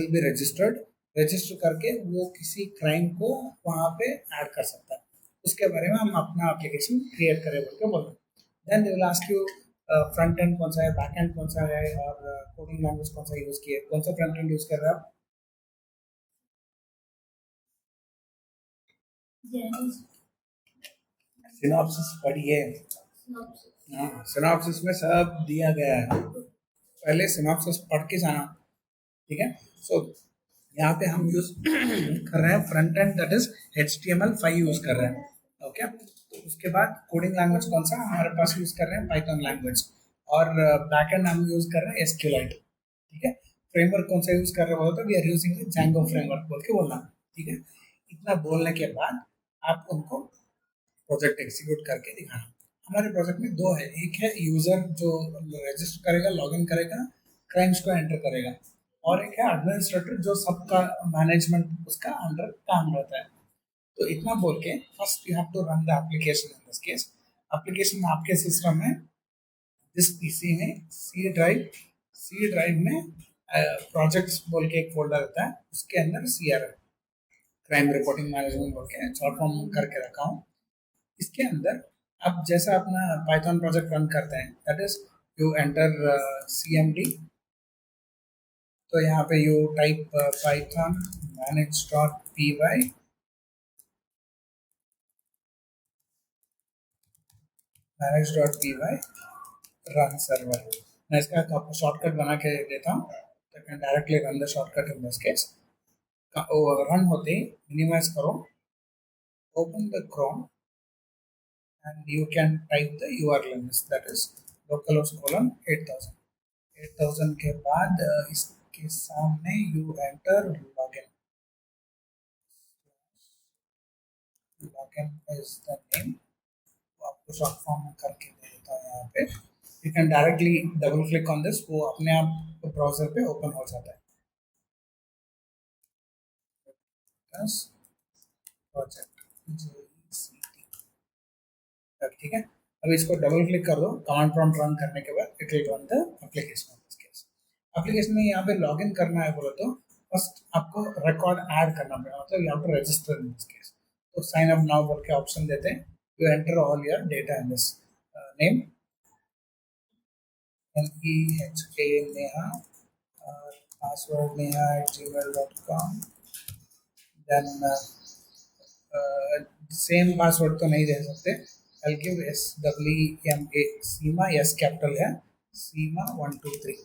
Will be registered, register करके वो किसी क्राइम को वहाँ पे ऐड कर सकता है। उसके बारे में हम अपना एप्लीकेशन क्रिएट करें बोल के बोलते हैं। Then they will ask you front end कौन सा है, बैक एंड कौन सा है, और कोडिंग लैंग्वेज कौन सा यूज़ किए, कौन सा फ्रंट एंड यूज़ कर रहे हैं आप? सिनॉप्सिस पढ़िए। हाँ, सिनॉप्सिस में सब दिया गया है, पहले सिनॉप्सिस पढ़ के जाना। ठीक है, सो यहाँ पे हम यूज कर रहे हैं front end, that is HTML5 use कर रहे हैं। ओके, तो उसके बाद कोडिंग लैंग्वेज कौन सा हमारे पास यूज कर रहे हैं, पाइथन लैंग्वेज, और बैक एंड हम यूज कर रहे हैं SQLite। ठीक है, फ्रेमवर्क कौन सा यूज कर रहे हो, तो we are using Django framework बोल के बोलना। ठीक है, इतना बोलने के बाद आप उनको प्रोजेक्ट एग्जीक्यूट करके दिखाना। हमारे प्रोजेक्ट में दो है, एक है यूजर जो रजिस्टर करेगा, लॉगिन करेगा, क्राइम्स को एंटर करेगा, और एक है एडमिनिस्ट्रेटर जो सबका मैनेजमेंट उसका अंडर काम रहता है। तो इतना बोल के first you have to run the application. In this case application आपके सिस्टम में जिस पीसी में सी ड्राइव में प्रोजेक्ट्स बोल के एक फोल्डर रहता है, उसके अंदर CRM क्राइम रिपोर्टिंग मैनेजमेंट बोल के शॉर्ट फॉर्म करके रखा हूँ। इसके अंदर आप जैसा अपना पाइथन प्रोजेक्ट रन करते हैं, that is you enter CMD। तो यहाँ पे you type Python manage.py run server। मैं इसका आपको शॉर्टकट बना के देता हूँ, तो can directly run the shortcut in this case. Run होते ही मिनिमाइज करो, open the Chrome, and you can type the URL in this, that is localhost:8000। 8000 के बाद इसके सामने you enter login is the name। तो आपको शॉर्ट फॉर्म में करके दे देता हूँ यहाँ पे। You can directly double click on this, वो अपने आप ब्राउजर पे ओपन हो जाता है। प्रोजेक्ट ठीक है, अब इसको डबल क्लिक कर दो, कमांड प्रॉम्प्ट रन करने के बाद it will run the application. Application में यहाँ पे लॉगिन करना है बोलो तो फर्स्ट आपको रिकॉर्ड ऐड करना पड़ेगा, मतलब you have to register in this case. तो साइन अप नाउ बोल के ऑप्शन देते हैं, you enter all your data in this name NEHA Neha, password neha@gmail.com। Then same password तो नहीं दे सकते, I'll give SEEMA, Seema, yes capital है, सीमा 123।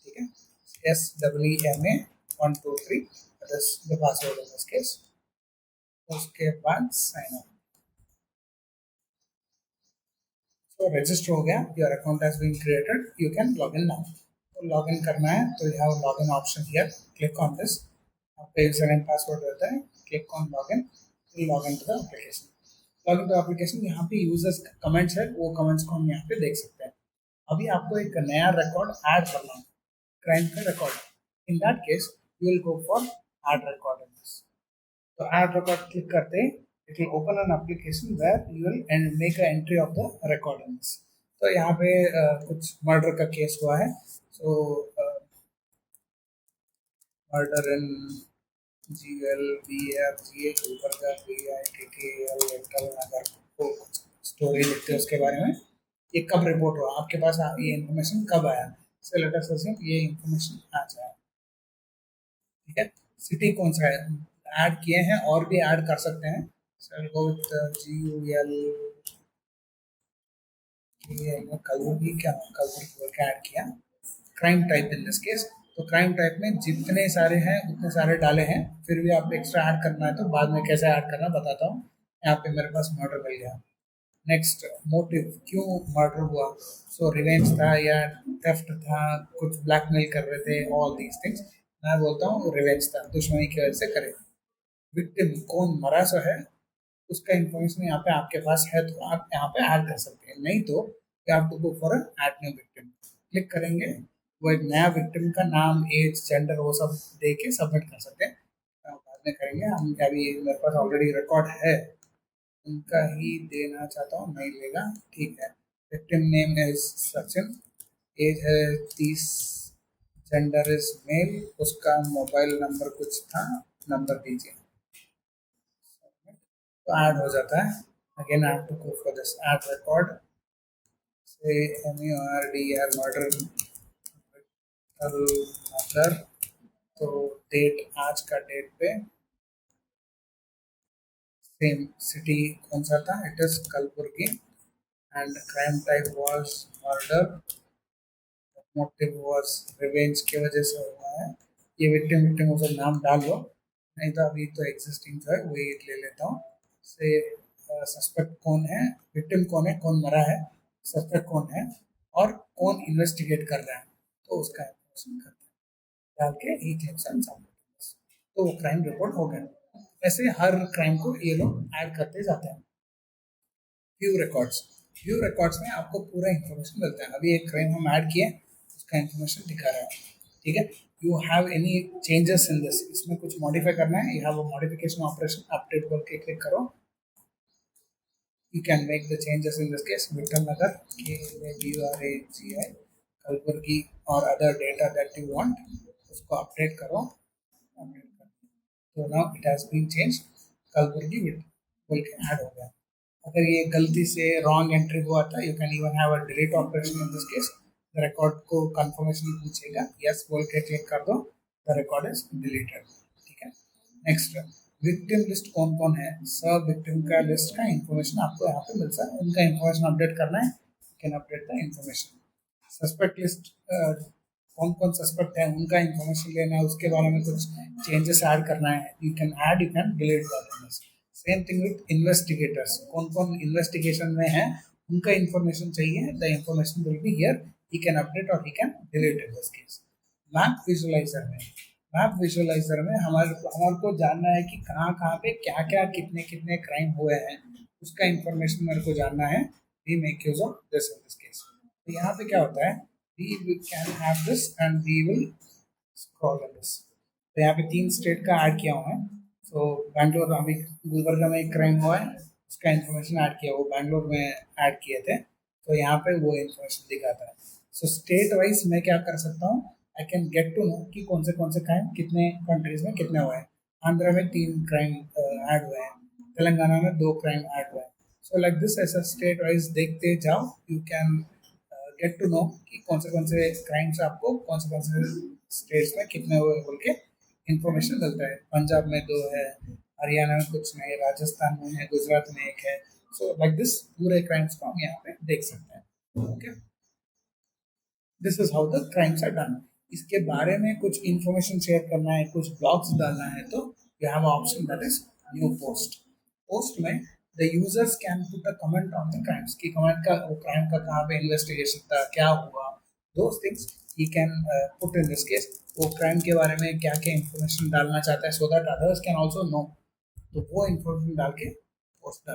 ठीक है, SEEMA 123, that is the password in this case। उसके बाद साइन अप, तो रजिस्टर हो गया, your account has been created, you can log in now. तो लॉग इन करना है तो you have log in option here, click on this, आपका यूजर एंड पासवर्ड रहता है, click on log in, log in to the application. Log in to application, यहाँ पे users comments है, वो कमेंट्स को हम यहाँ पे देख सकते हैं। अभी आपको एक नया रिकॉर्ड ऐड करना है, क्राइम का record. In that case you will go for add record in this. तो ऐड रिकॉर्ड क्लिक करते ही it will open an application where you will make an entry of the record in this। तो यहाँ पे कुछ murder का case हुआ है, सो murder इन GLBFGA Gulbarga BITTL नगर को स्टोरी लिखते हैं उसके बारे में, ये कब रिपोर्ट हुआ, आपके पास ये इन्फॉर्मेशन कब आया, से लेटर से ये इन्फॉर्मेशन आ जाए। ठीक है, सिटी कौन सा है ऐड किए हैं, और भी ऐड कर सकते हैं। So I'll go with GUL, colour भी क्या कलर का ऐड किया। Crime type in this case, तो क्राइम टाइप में जितने सारे हैं उतने सारे डाले हैं, फिर भी आप एक्स्ट्रा ऐड करना है तो बाद में कैसे ऐड करना बताता हूँ। यहाँ पे मेरे पास मर्डर मिल गया। नेक्स्ट, मोटिव, क्यों मर्डर हुआ, सो रिवेंज था या थेफ्ट था, कुछ ब्लैकमेल कर रहे थे, ऑल दीज थिंग्स। मैं बोलता हूँ रिवेंज था, दुश्मनी की वजह से करे। विक्टिम, कौन मरा सो है, उसका इंफॉर्मेशन यहाँ पे आपके पास है तो आप यहाँ पे ऐड कर सकते हैं, नहीं तो you have to go for add new victim. Click करेंगे, वो एक नया विक्टिम का नाम, एज, जेंडर वो सब दे के सबमिट कर सकते हैं। बाद में करेंगे, हम अभी मेरे पास ऑलरेडी रिकॉर्ड है, उनका ही देना चाहता हूँ, नहीं लेगा, ठीक है। Victim name is Sachin, age है 30, जेंडर इज मेल, उसका मोबाइल नंबर कुछ था, नंबर दीजिए, तो ऐड हो जाता है. Again I have to go for this add record, से MERDR मर्डर, मर्डर, तो डेट, आज का डेट पे सेम सिटी कौन सा था, it is Kalaburagi, and crime type was murder, motive was revenge की वजह से हुआ है. ये विक्टिम विक्टिम वो सब नाम डाल लो, नहीं तो अभी तो एग्जिस्टिंग जो है वही ले लेता हूँ. से सस्पेक्ट कौन है, विक्टिम कौन है, कौन मरा है, सस्पेक्ट कौन है, और कौन इन्वेस्टिगेट कर रहा है, तो उसका इंफॉर्मेशन करते हैं, डाल के ही क्लिक्स ऑन सबमिट, तो वो क्राइम रिपोर्ट हो गया. ऐसे हर क्राइम को ये लोग ऐड करते जाते हैं. व्यू रिकॉर्ड्स, व्यू रिकॉर्ड्स में आपको पूरा इंफॉर्मेशन मिलता है. अभी एक क्राइम हम ऐड किए, उसका इंफॉर्मेशन दिखा रहा है. ठीक है. You have any changes in this, इसमें कुछ मॉडिफाई करना है, you have a modification operation, update बोल के क्लिक करो. You can make the changes in this case. Victim Nagar, KLABURAGI, Kalburgi, or other data that you want, उसको update करो. Update करो, तो now it has been changed. Kalaburagi बोल के add हो गया. अगर ये गलती से रॉन्ग एंट्री हुआ था, you can even have a delete operation in this case. Record को कंफर्मेशन पूछेगा, यस बोल के क्लिक कर दो, द रिकॉर्ड इज डिलीटेड. ठीक है. नेक्स्ट, विक्टिम लिस्ट कौन कौन है, सब विक्टिम का लिस्ट का इंफॉर्मेशन आपको यहाँ पे मिलता है. उनका इंफॉर्मेशन अपडेट करना है, you can update the information. Suspect list, कौन कौन सस्पेक्ट है उनका इंफॉर्मेशन लेना है, उसके बारे में कुछ चेंजेस ऐड करना है, you can add, you can delete that. Same thing with investigators, कौन कौन इन्वेस्टिगेशन में है उनका इंफॉर्मेशन चाहिए, the information will be here, he can update और he can delete in this case. Map visualizer में, मैप विजुअलाइजर में हमारे को जानना है कि कहाँ कहाँ पे क्या क्या कितने कितने क्राइम हुए हैं, उसका इंफॉर्मेशन मेरे को जानना है. We make use of this in this case. तो यहाँ पे क्या होता है, we can have this and we will scroll in this. तो यहाँ पे 3 स्टेट का ऐड किया हुआ है. तो बैंगलोर, अभी गुलबर्गा में एक क्राइम हुआ है, उसका इंफॉर्मेशन ऐड किया, वो बैंगलोर में ऐड किए थे, तो यहाँ पे वो इंफॉर्मेशन दिखाता है. सो स्टेट वाइज मैं क्या कर सकता हूँ, I can get to know कि कौन से क्राइम कितने कंट्रीज में कितने हुए हैं. आंध्र में 3 क्राइम ऐड हुए हैं, तेलंगाना में 2 क्राइम ऐड हुए हैं. सो लाइक दिस, ऐसा स्टेट वाइज देखते जाओ, you can get to know कि कौन से क्राइम्स आपको कौन से स्टेट्स में कितने हुए बोल के इंफॉर्मेशन मिलता है. पंजाब में 2 है, हरियाणा में कुछ नहीं, राजस्थान में है, गुजरात में 1 है. सो लाइक दिस पूरे क्राइम्स को हम यहाँ पे देख सकते हैं. Okay, this is how the crimes are done. इसके बारे में कुछ इंफॉर्मेशन शेयर करना है, कुछ ब्लॉग्स डालना है, तो you have option that is new post. Post में the users can put a comment on the crimes, की कमेंट का वो क्राइम का कहाँ पे इन्वेस्टिगेशन था, क्या हुआ, those things he can put in this case. वो क्राइम के बारे में क्या क्या इंफॉर्मेशन डालना चाहता है, so that others can also know. तो वो इंफॉर्मेशन डाल के पोस्ट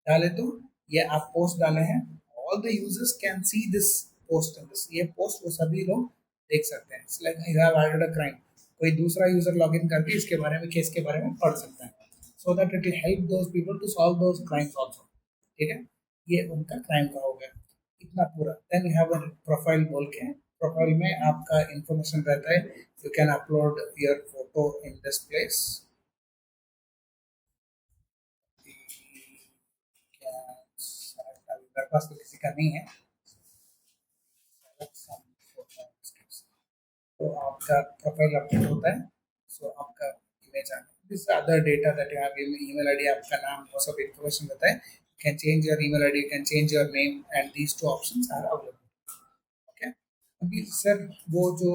डाले तो ये आप पोस्ट डाले हैं, all the users can see this post in this. ये पोस्ट वो सभी लोग देख सकते हैं. It's like you have added a crime, कोई दूसरा यूजर लॉगिन करके इसके बारे में, केस के बारे में पढ़ सकता है, so that it will help those people to solve those crimes also. ठीक है. ये उनका क्राइम का हो गया इतना पूरा. Then you have a profile बोल के, प्रोफाइल में आपका इंफॉर्मेशन रहता है, you can upload your photo in this place. मेरे पास तो किसी का नहीं है, तो आपका प्रोफाइल अपडेट होता है. सो आपका इमेज आ, this other data that you have, email ID, आपका नाम, वो सब इंफॉर्मेशन रहता है. You can change your email ID, you can change your name, and these 2 options are available. Okay. अभी सर वो जो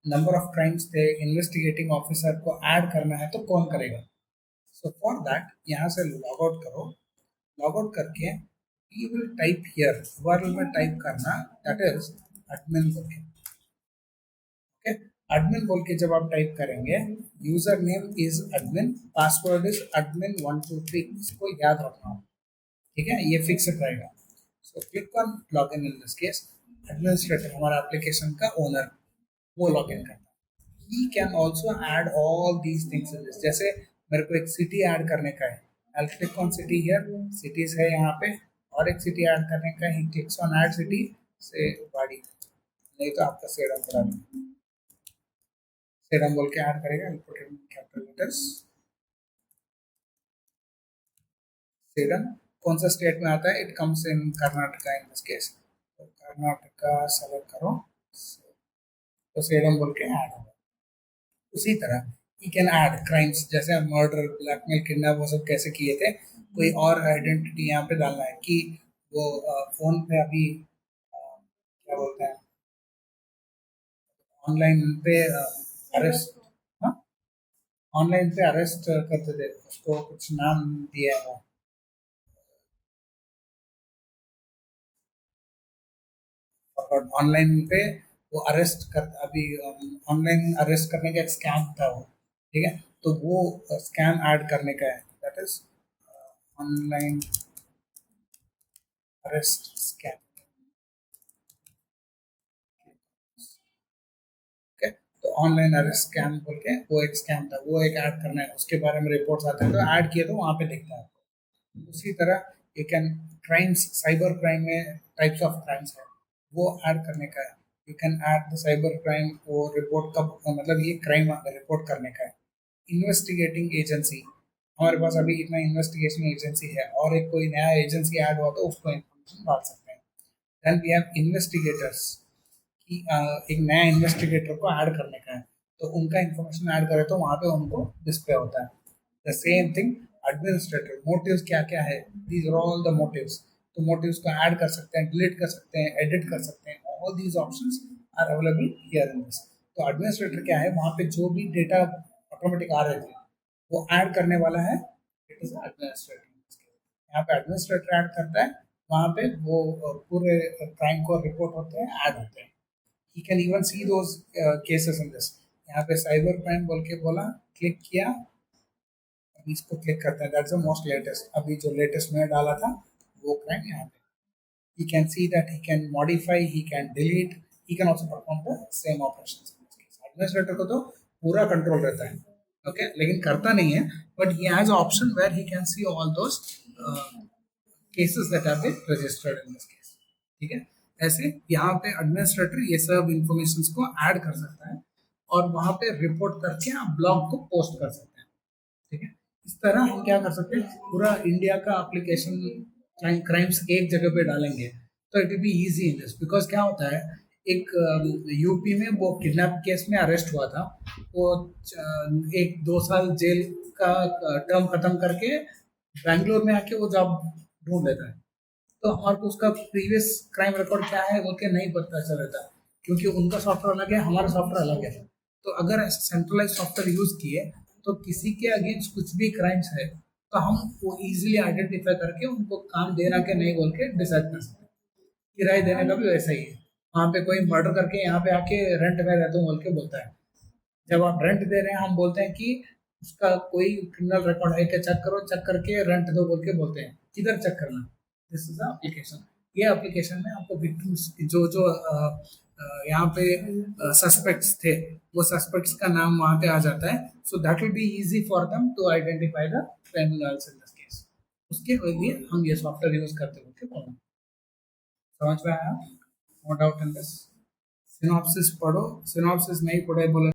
नंबर ऑफ क्राइम्स थे, इन्वेस्टिगेटिंग ऑफिसर को ऐड करना है तो कौन करेगा. सो फॉर दैट यहाँ से लॉग आउट करो. लॉग आउट करके you will type here, URL में टाइप करना, दैट इज admin बोल के. ओके, admin बोल के जब आप टाइप करेंगे, user name is admin, password is admin 123, इसको याद रखना हो. ठीक है, ये फिक्स रहेगा. So click on log in this case. Administrator, हमारा एप्लीकेशन का ओनर, वो लॉग इन करता है. He can also add all these things in this. जैसे मेरे को एक सिटी ऐड करने का है, I click on city here, cities है यहाँ पे, और एक सिटी ऐड करने का, ही क्लिक्स ऑन ऐड सिटी से वाड़ी, नहीं तो आपका सेडम करा देंगे. सेडम बोल के ऐड करेगा, put it in capital letters. Sedum कौन सा स्टेट में आता है? It comes in Karnataka in this case, तो कर्नाटका सेलेक्ट करो, तो सेडम बोल के ऐड होगा। उसी तरह ही कैन ऐड क्राइम्स, जैसे मर्डर, ब्लैकमेल, किडनैप, वो सब कैसे किए थे, कोई और आइडेंटिटी यहाँ पे डालना है कि वो फोन पे अभी क्या बोलते हैं, ऑनलाइन पे अरेस्ट, हाँ ऑनलाइन पे अरेस्ट करते थे, उसको कुछ नाम दिया है वो, और ऑनलाइन पे वो अरेस्ट कर, अभी ऑनलाइन अरेस्ट करने का एक स्कैम था वो, ठीक है, तो वो स्कैम ऐड करने का है, that is online arrest scam. Okay, तो ऑनलाइन अरेस्ट स्कैम बोल के वो एक स्कैम था, वो एक ऐड करना है, उसके बारे में रिपोर्ट्स आते हैं, तो ऐड किए तो वहाँ पे दिखता है। उसी तरह you can crimes, cyber crime में टाइप्स ऑफ क्राइम्स है, वो ऐड करने का है। You can add the cyber crime, वो रिपोर्ट कब, मतलब ये क्राइम रिपोर्ट करने का है। इन्वेस्टिगेटिंग एजेंसी, हमारे पास अभी इतना इन्वेस्टिगेशन एजेंसी है, और एक कोई नया एजेंसी ऐड हुआ तो उसको इन्फॉर्मेशन डाल सकते हैं। देन वी हैव इन्वेस्टिगेटर्स, कि एक नया इन्वेस्टिगेटर को ऐड करने का है, तो उनका इन्फॉर्मेशन ऐड करें तो वहाँ पे उनको डिस्प्ले होता है। The same thing administrator, motives क्या क्या है, these are all the motives, तो मोटिव्स को ऐड कर सकते हैं, डिलीट कर सकते हैं, एडिट कर सकते हैं, all these options are available here in this. तो एडमिनिस्ट्रेटर क्या है, वहाँ पे जो भी डेटा ऑटोमेटिक आ रहे थे वो ऐड करने वाला है, इट इज एडमिनिस्ट्रेटर। यहाँ पे एडमिनिस्ट्रेटर ऐड करता है, वहाँ पे वो पूरे क्राइम को रिपोर्ट होते हैं, ऐड होते हैं। He can even see those cases in this। यहाँ पे साइबर क्राइम बोल के बोला, क्लिक किया, अभी इसको क्लिक करते हैं, दैट्स द मोस्ट लेटेस्ट, अभी जो लेटेस्ट में डाला था वो क्राइम यहाँ पे। He can see that he can modify, he can delete, he can also perform the same operations in this case। Administrator को तो पूरा कंट्रोल रहता है, ओके, लेकिन करता नहीं है, but he has option where he can see all those cases that have been registered in this case, ठीक है। ऐसे यहाँ पे एडमिनिस्ट्रेटर ये सब इंफॉर्मेशन को ऐड कर सकता है, और वहां पे रिपोर्ट करके आप ब्लॉग को पोस्ट कर सकते हैं, ठीक है। इस तरह हम क्या कर सकते हैं, पूरा इंडिया का एप्लीकेशन क्राइम्स एक जगह पे डालेंगे तो it will be easy in this, because क्या होता है, एक यूपी में वो किडनैप केस में अरेस्ट हुआ था, वो 1-2 साल जेल का टर्म खत्म करके बैंगलोर में आके वो जॉब ढूंढ लेता है, तो हमारे को उसका प्रीवियस क्राइम रिकॉर्ड क्या है बोल के नहीं पता चल रहा था, क्योंकि उनका सॉफ्टवेयर अलग है, हमारा सॉफ्टवेयर अलग है। तो अगर सेंट्रलाइज सॉफ्टवेयर यूज किए तो किसी के अगेंस्ट कुछ भी क्राइम्स है तो हम वो इजीली आइडेंटिफाई करके उनको काम देना के नहीं बोल के डिसाइड कर सकते हैं। किराए देने का भी वैसा ही है, वहाँ पे कोई मर्डर करके यहाँ पे आके रेंट में रहता हूँ बोल के बोलता है, जब आप रेंट दे रहे हैं हम बोलते हैं कि उसका कोई क्रिमिनल रिकॉर्ड है क्या चेक करो, चेक करके रेंट दो बोल के बोलते हैं, किधर चेक करना, दिस इज एप्लीकेशन। ये एप्लीकेशन में आपको विक्टिम्स जो जो यहाँ पे सस्पेक्ट्स थे, वो सस्पेक्ट्स का नाम वहाँ पे आ जाता है, so that will be easy for them to identify the criminals in this case. उसके लिए हम ये सॉफ्टवेयर यूज करते हैं, बोलना समझ में आया? No doubt in this. Synopsis पढ़ो, सिनॉप्सिस नहीं पढ़े बोले